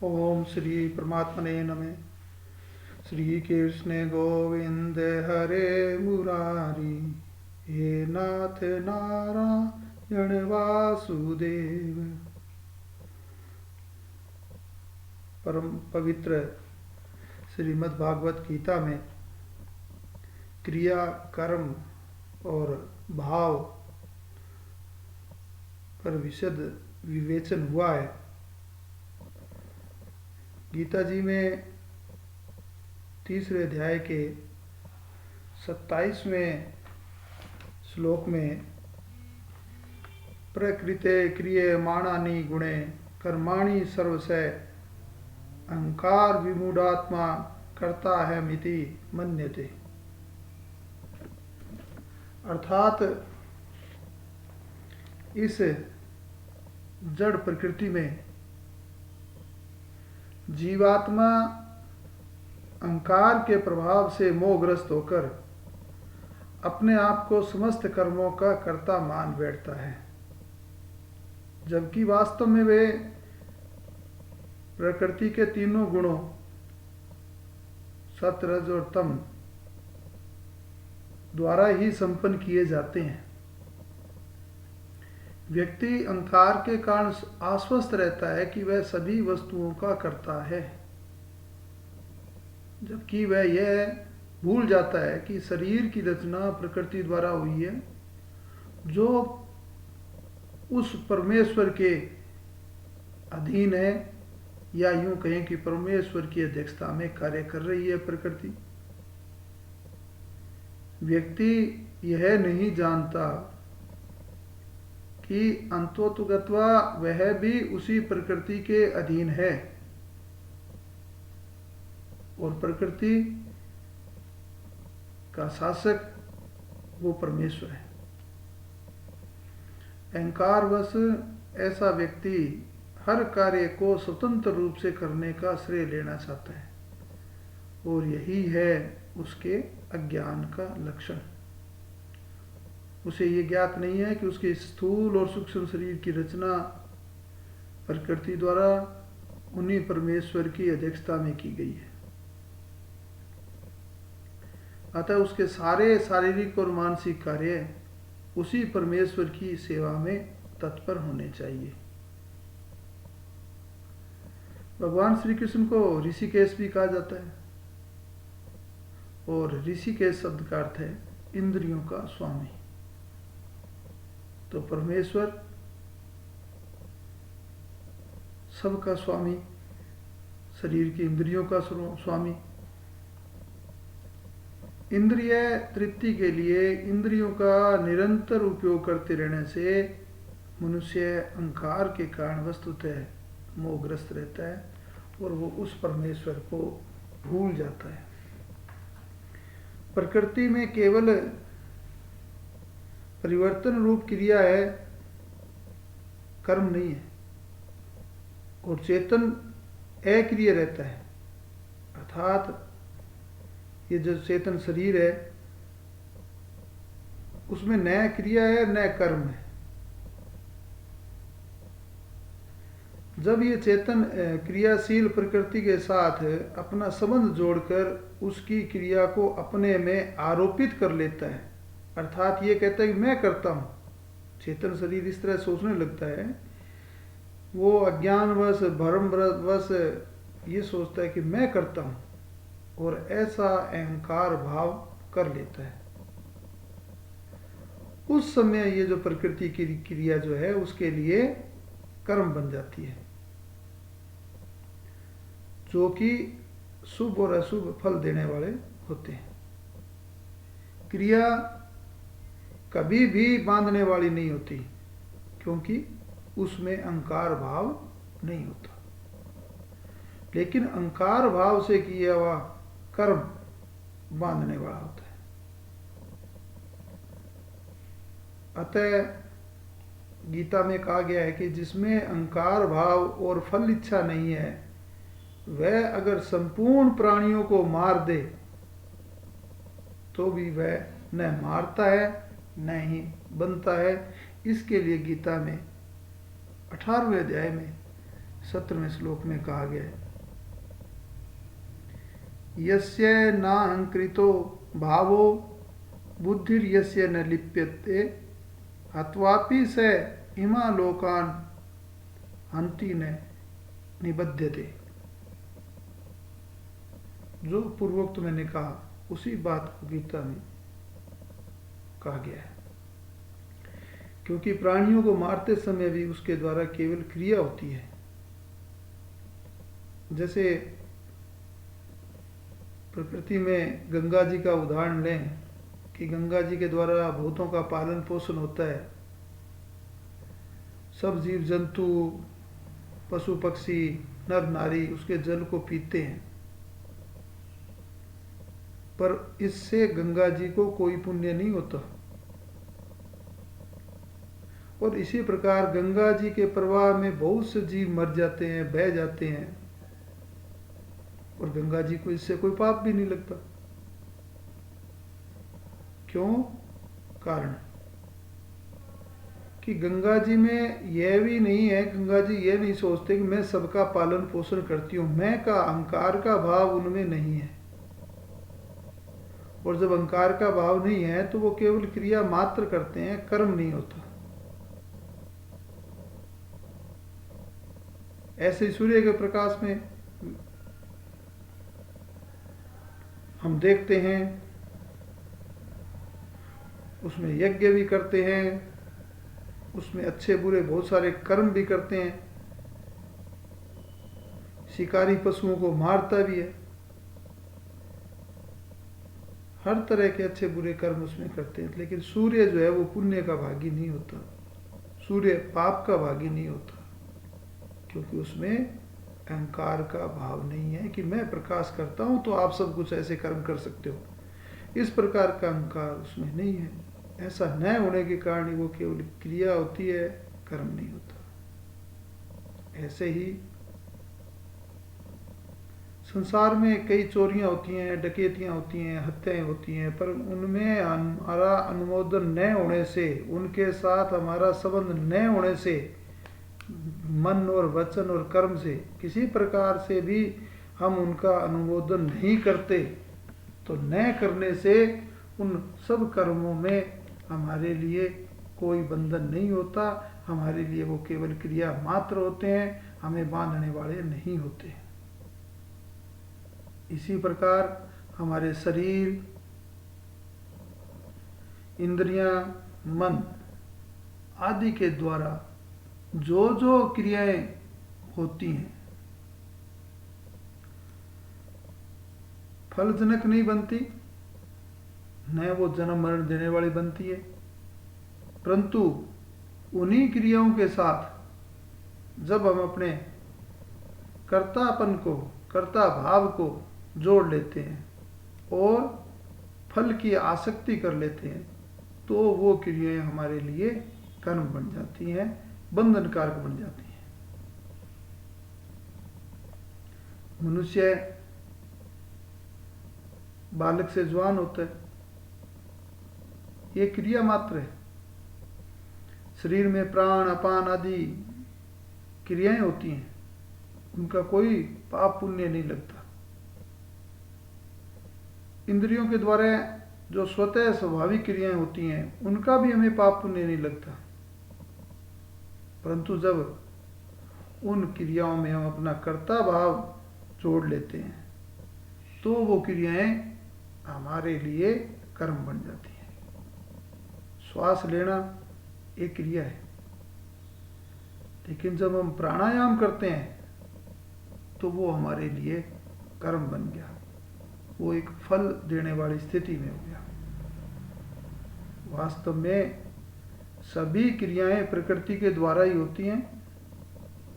ओम श्री परमात्मने नमः। श्री कृष्ण गोविंद हरे मुरारी, हे नाथ नारायण वासुदेव। परम पवित्र श्रीमद् भागवत गीता में क्रिया, कर्म और भाव पर विशद विवेचन हुआ है। गीता जी में तीसरे अध्याय के 27वें श्लोक में प्रकृते क्रियमाणानि गुणे कर्माणि सर्वशः अहंकार विमूढ़ात्मा करता है मिति मन्यते। अर्थात इस जड़ प्रकृति में जीवात्मा अहंकार के प्रभाव से मोहग्रस्त होकर अपने आप को समस्त कर्मों का कर्ता मान बैठता है, जबकि वास्तव में वे प्रकृति के तीनों गुणों सत्व, रज और तम द्वारा ही संपन्न किए जाते हैं। व्यक्ति अहंकार के कारण आश्वस्त रहता है कि वह सभी वस्तुओं का कर्ता है, जबकि वह यह भूल जाता है कि शरीर की रचना प्रकृति द्वारा हुई है, जो उस परमेश्वर के अधीन है, या यूं कहें कि परमेश्वर की अध्यक्षता में कार्य कर रही है प्रकृति। व्यक्ति यह नहीं जानता कि अंतोतुगत्वा वह भी उसी प्रकृति के अधीन है और प्रकृति का शासक वो परमेश्वर है। अहंकारवश ऐसा व्यक्ति हर कार्य को स्वतंत्र रूप से करने का श्रेय लेना चाहता है, और यही है उसके अज्ञान का लक्षण। उसे ये ज्ञात नहीं है कि उसके स्थूल और सूक्ष्म शरीर की रचना प्रकृति द्वारा उन्हीं परमेश्वर की अध्यक्षता में की गई है। अतः उसके सारे शारीरिक और मानसिक कार्य उसी परमेश्वर की सेवा में तत्पर होने चाहिए। भगवान श्री कृष्ण को ऋषिकेश भी कहा जाता है, और ऋषिकेश शब्द का अर्थ है इंद्रियों का स्वामी। तो परमेश्वर सबका स्वामी, शरीर की इंद्रियों का स्वामी। इंद्रिय तृप्ति के लिए इंद्रियों का निरंतर उपयोग करते रहने से मनुष्य अहंकार के कारण वस्तुतः मोहग्रस्त रहता है और वो उस परमेश्वर को भूल जाता है। प्रकृति में केवल परिवर्तन रूप क्रिया है, कर्म नहीं है, और चेतन अक्रिय रहता है। अर्थात ये जो चेतन शरीर है उसमें न क्रिया है न कर्म है। जब ये चेतन क्रियाशील प्रकृति के साथ अपना संबंध जोड़कर उसकी क्रिया को अपने में आरोपित कर लेता है, अर्थात ये कहता है कि मैं करता हूँ, चेतन शरीर इस तरह सोचने लगता है, वो अज्ञानवश भ्रमवश ये सोचता है कि मैं करता हूँ, और ऐसा अहंकार भाव कर लेता है। उस समय ये जो प्रकृति की क्रिया जो है उसके लिए कर्म बन जाती है, जो कि शुभ और अशुभ फल देने वाले होते हैं। क्रिया कभी भी बांधने वाली नहीं होती, क्योंकि उसमें अहंकार भाव नहीं होता, लेकिन अहंकार भाव से किया हुआ कर्म बांधने वाला होता है। अतः गीता में कहा गया है कि जिसमें अहंकार भाव और फल इच्छा नहीं है, वह अगर संपूर्ण प्राणियों को मार दे तो भी वह न मारता है न ही बनता है। इसके लिए गीता में 18वें अध्याय में 17वें श्लोक में कहा गया है। यस्य नाहंकृतो भावो बुद्धिर्यस्य न लिप्यते हत्वापि स इमा लोकान हंति न निबध्यते। जो पूर्वोक्त मैंने कहा उसी बात को गीता में कहा गया है, क्योंकि प्राणियों को मारते समय भी उसके द्वारा केवल क्रिया होती है। जैसे प्रकृति में गंगा जी का उदाहरण लें कि गंगा जी के द्वारा भूतों का पालन पोषण होता है। सब जीव जंतु, पशु पक्षी, नर नारी उसके जल को पीते हैं, पर इससे गंगा जी को कोई पुण्य नहीं होता। और इसी प्रकार गंगा जी के प्रवाह में बहुत से जीव मर जाते हैं, बह जाते हैं, और गंगा जी को इससे कोई पाप भी नहीं लगता। क्यों? कारण कि गंगा जी में यह भी नहीं है, गंगा जी यह नहीं सोचते कि मैं सबका पालन पोषण करती हूँ। मैं का अहंकार का भाव उनमें नहीं है, और जब अहंकार का भाव नहीं है तो वो केवल क्रिया मात्र करते हैं, कर्म नहीं होता। ऐसे सूर्य के प्रकाश में हम देखते हैं, उसमें यज्ञ भी करते हैं, उसमें अच्छे बुरे बहुत सारे कर्म भी करते हैं, शिकारी पशुओं को मारता भी है, हर तरह के अच्छे बुरे कर्म उसमें करते हैं। लेकिन सूर्य जो है वो पुण्य का भागी नहीं होता, सूर्य पाप का भागी नहीं होता, क्योंकि उसमें अहंकार का भाव नहीं है कि मैं प्रकाश करता हूं तो आप सब कुछ ऐसे कर्म कर सकते हो। इस प्रकार का अहंकार उसमें नहीं है। ऐसा न होने के कारण वो केवल क्रिया होती है, कर्म नहीं होता। ऐसे ही संसार में कई चोरियां होती हैं, डकैतियां होती हैं, हत्याएं होती हैं, पर उनमें हमारा अनुमोदन न होने से, उनके साथ हमारा संबंध न होने से, मन और वचन और कर्म से किसी प्रकार से भी हम उनका अनुमोदन नहीं करते, तो न करने से उन सब कर्मों में हमारे लिए कोई बंधन नहीं होता। हमारे लिए वो केवल क्रिया मात्र होते हैं, हमें बांधने वाले नहीं होते। इसी प्रकार हमारे शरीर, इंद्रियां, मन आदि के द्वारा जो जो क्रियाएं होती हैं फलजनक नहीं बनती, न वो जन्म मरण देने वाली बनती है, परंतु उन्हीं क्रियाओं के साथ जब हम अपने कर्तापन को, कर्ता भाव को जोड़ लेते हैं और फल की आसक्ति कर लेते हैं, तो वो क्रियाएं हमारे लिए कर्म बन जाती हैं, बंधन कारक बन जाती हैं। मनुष्य बालक से जवान होता है, ये क्रिया मात्र है। शरीर में प्राण, अपान आदि क्रियाएं होती हैं, उनका कोई पाप पुण्य नहीं लगता। इंद्रियों के द्वारा जो स्वतः स्वाभाविक क्रियाएं होती हैं, उनका भी हमें पाप पुण्य नहीं लगता, परंतु जब उन क्रियाओं में हम अपना कर्ता भाव जोड़ लेते हैं, तो वो क्रियाएं हमारे लिए कर्म बन जाती हैं। श्वास लेना एक क्रिया है, लेकिन जब हम प्राणायाम करते हैं तो वो हमारे लिए कर्म बन गया, वो एक फल देने वाली स्थिति में हो गया। वास्तव में सभी क्रियाएं प्रकृति के द्वारा ही होती हैं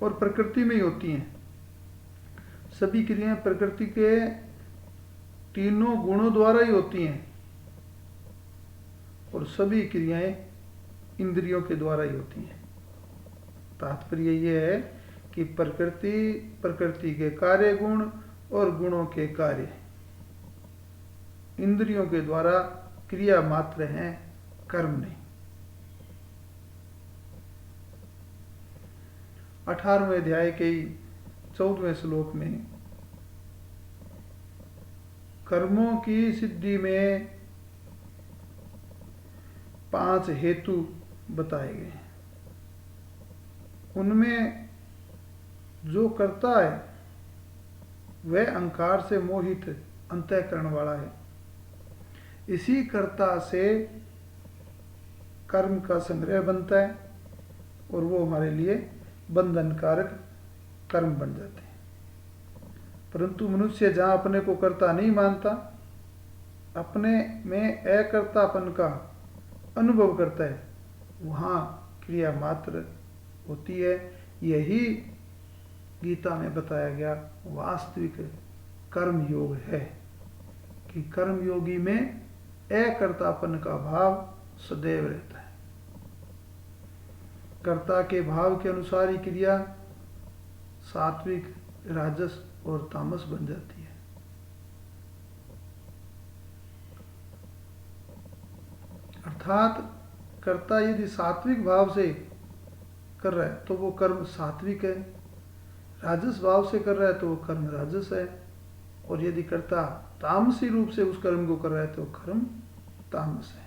और प्रकृति में ही होती हैं। सभी क्रियाएं प्रकृति के तीनों गुणों द्वारा ही होती हैं, और सभी क्रियाएं इंद्रियों के द्वारा ही होती हैं। तात्पर्य यह है कि प्रकृति, प्रकृति के कार्य गुण और गुणों के कार्य इंद्रियों के द्वारा क्रिया मात्र हैं, कर्म नहीं। 18वें अध्याय के 14वें श्लोक में कर्मों की सिद्धि में 5 हेतु बताए गए हैं। उनमें जो करता है वह अहंकार से मोहित अंतःकरण वाला है। इसी कर्ता से कर्म का संग्रह बनता है और वो हमारे लिए बंधनकारक कर्म बन जाते हैं। परंतु मनुष्य जहाँ अपने को कर्ता नहीं मानता, अपने में अकर्तापन का अनुभव करता है, वहाँ क्रिया मात्र होती है। यही गीता में बताया गया वास्तविक कर्म योग है कि कर्म योगी में अकर्तापन का भाव सदैव रहता है। कर्ता के भाव के अनुसार ही क्रिया सात्विक, राजस और तामस बन जाती है। अर्थात कर्ता यदि सात्विक भाव से कर रहा है तो वो कर्म सात्विक है, राजस भाव से कर रहा है तो वो कर्म राजस है, और यदि कर्ता तामसी रूप से उस कर्म को कर रहा है तो कर्म तामस है।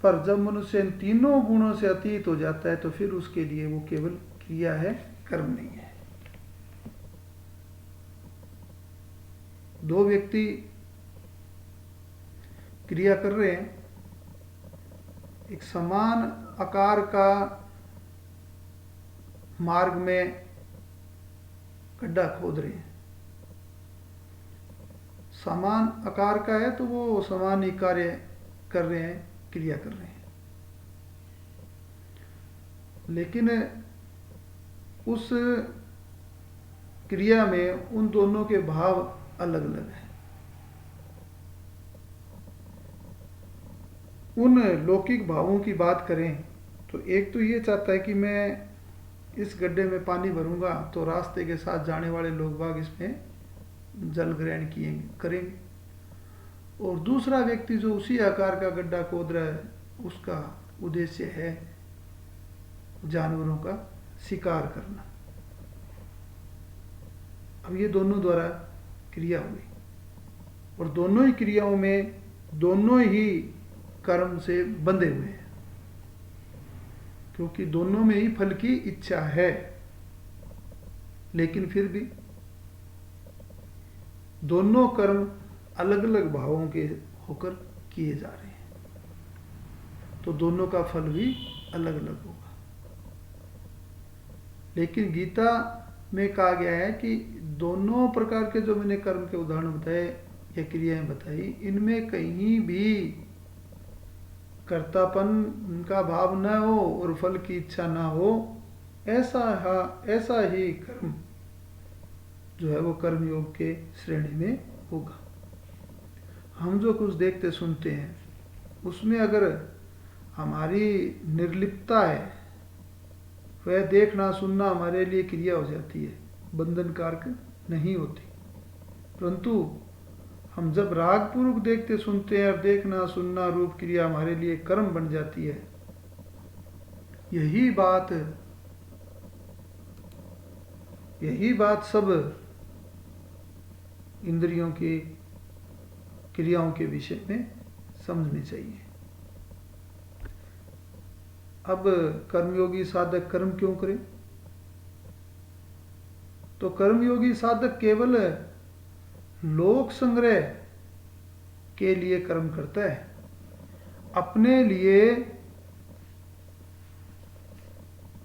पर जब मनुष्य इन तीनों गुणों से अतीत हो जाता है तो फिर उसके लिए वो केवल क्रिया है, कर्म नहीं है। दो व्यक्ति क्रिया कर रहे हैं, एक समान आकार का मार्ग में गड्ढा खोद रहे हैं। समान आकार का है तो वो समान ही कार्य कर रहे हैं, क्रिया कर रहे हैं, लेकिन उस क्रिया में उन दोनों के भाव अलग अलग हैं। उन लौकिक भावों की बात करें तो एक तो ये चाहता है कि मैं इस गड्ढे में पानी भरूंगा तो रास्ते के साथ जाने वाले लोग बाग इसमें जल ग्रहण करेंगे, और दूसरा व्यक्ति जो उसी आकार का गड्ढा खोद रहा है उसका उद्देश्य है जानवरों का शिकार करना। अब ये दोनों द्वारा क्रिया हुई और दोनों ही क्रियाओं में दोनों ही कर्म से बंधे हुए हैं, क्योंकि दोनों में ही फल की इच्छा है, लेकिन फिर भी दोनों कर्म अलग अलग भावों के होकर किए जा रहे हैं, तो दोनों का फल भी अलग अलग होगा। लेकिन गीता में कहा गया है कि दोनों प्रकार के जो मैंने कर्म के उदाहरण बताए या क्रियाएं बताई, इनमें कहीं भी कर्तापन का भाव न हो और फल की इच्छा ना हो, ऐसा ही कर्म जो है वो कर्म योग के श्रेणी में होगा। हम जो कुछ देखते सुनते हैं उसमें अगर हमारी निर्लिप्तता है, वह देखना सुनना हमारे लिए क्रिया हो जाती है, बंधनकारक नहीं होती। परंतु हम जब राग पूर्वक देखते सुनते हैं और देखना सुनना रूप क्रिया हमारे लिए कर्म बन जाती है, यही बात सब इंद्रियों की क्रियाओं के विषय में समझनी चाहिए। अब कर्मयोगी साधक कर्म क्यों करें? तो कर्मयोगी साधक केवल लोक संग्रह के लिए कर्म करता है, अपने लिए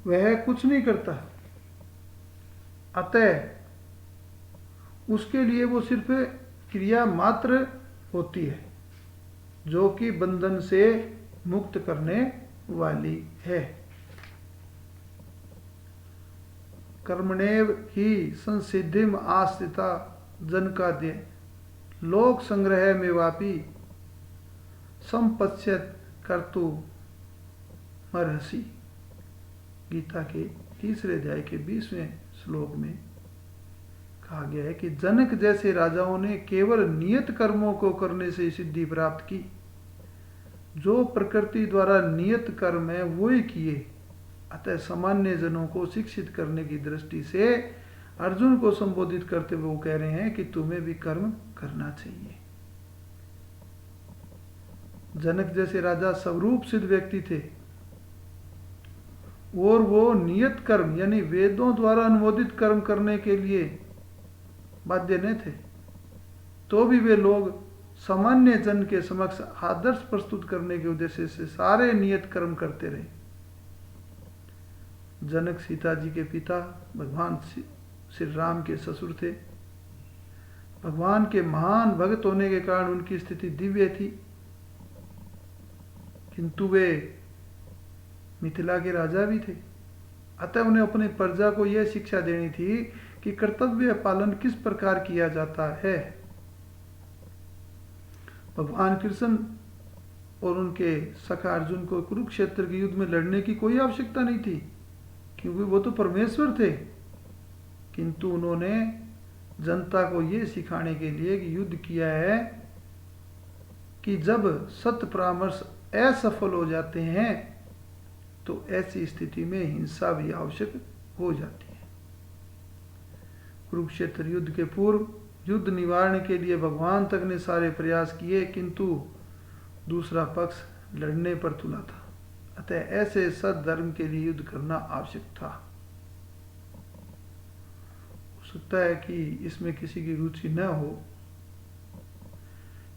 वह कुछ नहीं करता। अतः उसके लिए वो सिर्फ क्रिया मात्र होती है जो कि बंधन से मुक्त करने वाली है। कर्मणेव ही संसिद्धिम आस्थिता जनकाद्य लोक संग्रह में वापी संपश्यत कर्तु मरहसी। गीता के 3 अध्याय के 20वें श्लोक में कहा गया है कि जनक जैसे राजाओं ने केवल नियत कर्मों को करने से सिद्धि प्राप्त की। जो प्रकृति द्वारा नियत कर्म है वो ही किए, अतः सामान्य जनों को शिक्षित करने की दृष्टि से अर्जुन को संबोधित करते हुए वो कह रहे हैं कि तुम्हें भी कर्म करना चाहिए। जनक जैसे राजा स्वरूप सिद्ध व्यक्ति थे और वो नियत कर्म यानी वेदों द्वारा अनुमोदित कर्म करने के लिए बाध्य न थे, तो भी वे लोग सामान्य जन के समक्ष आदर्श प्रस्तुत करने के उद्देश्य से सारे नियत कर्म करते रहे। जनक सीता जी के पिता भगवान श्री राम के ससुर थे। भगवान के महान भक्त होने के कारण उनकी स्थिति दिव्य थी, किंतु वे मिथिला के राजा भी थे। अतः उन्हें अपनी प्रजा को यह शिक्षा देनी थी कि कर्तव्य पालन किस प्रकार किया जाता है। भगवान कृष्ण और उनके सखा अर्जुन को कुरुक्षेत्र के युद्ध में लड़ने की कोई आवश्यकता नहीं थी, क्योंकि वो तो परमेश्वर थे, किंतु उन्होंने जनता को यह सिखाने के लिए कि युद्ध किया है कि जब सत्य परामर्श असफल हो जाते हैं तो ऐसी स्थिति में हिंसा भी आवश्यक हो जाती है। कुरुक्षेत्र युद्ध के पूर्व युद्ध निवारण के लिए भगवान तक ने सारे प्रयास किए, किंतु दूसरा पक्ष लड़ने पर तुला था। अतः ऐसे सद्धर्म के लिए युद्ध करना आवश्यक था। हो सकता है कि इसमें किसी की रुचि न हो,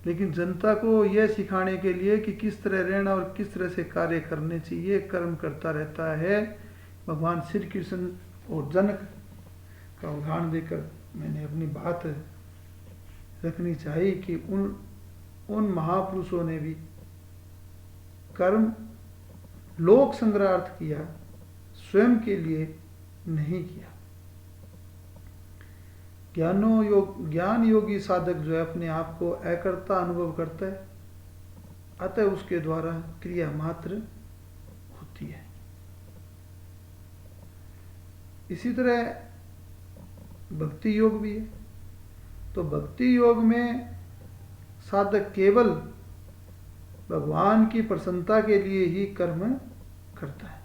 लेकिन जनता को यह सिखाने के लिए कि किस तरह रहना और किस तरह से कार्य करने चाहिए, कर्म करता रहता है। भगवान श्री कृष्ण और जनक का उदाहरण देकर मैंने अपनी बात रखनी चाहिए कि उन महापुरुषों ने भी कर्म लोक संग्रहार्थ किया, स्वयं के लिए नहीं किया। ज्ञान योगी साधक जो है अपने आप को अकर्ता अनुभव करता है, अतः उसके द्वारा क्रिया मात्र होती है। इसी तरह भक्ति योग भी है। तो भक्ति योग में साधक केवल भगवान की प्रसन्नता के लिए ही कर्म करता है।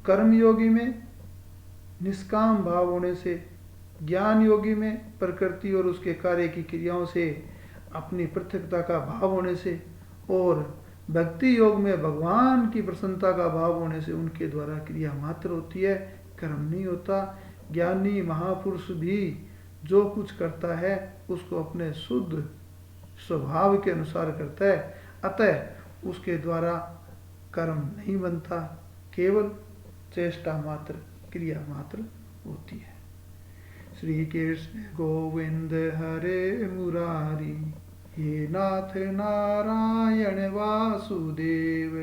कर्म योगी में निष्काम भाव होने से, ज्ञान योगी में प्रकृति और उसके कार्य की क्रियाओं से अपनी पृथकता का भाव होने से, और भक्ति योग में भगवान की प्रसन्नता का भाव होने से उनके द्वारा क्रिया मात्र होती है, कर्म नहीं होता। ज्ञानी महापुरुष भी जो कुछ करता है उसको अपने शुद्ध स्वभाव के अनुसार करता है, अतः उसके द्वारा कर्म नहीं बनता, केवल चेष्टा मात्र, क्रिया मात्र होती है। श्री कृष्ण गोविंद हरे मुरारी, हे नाथ नारायण वासुदेव।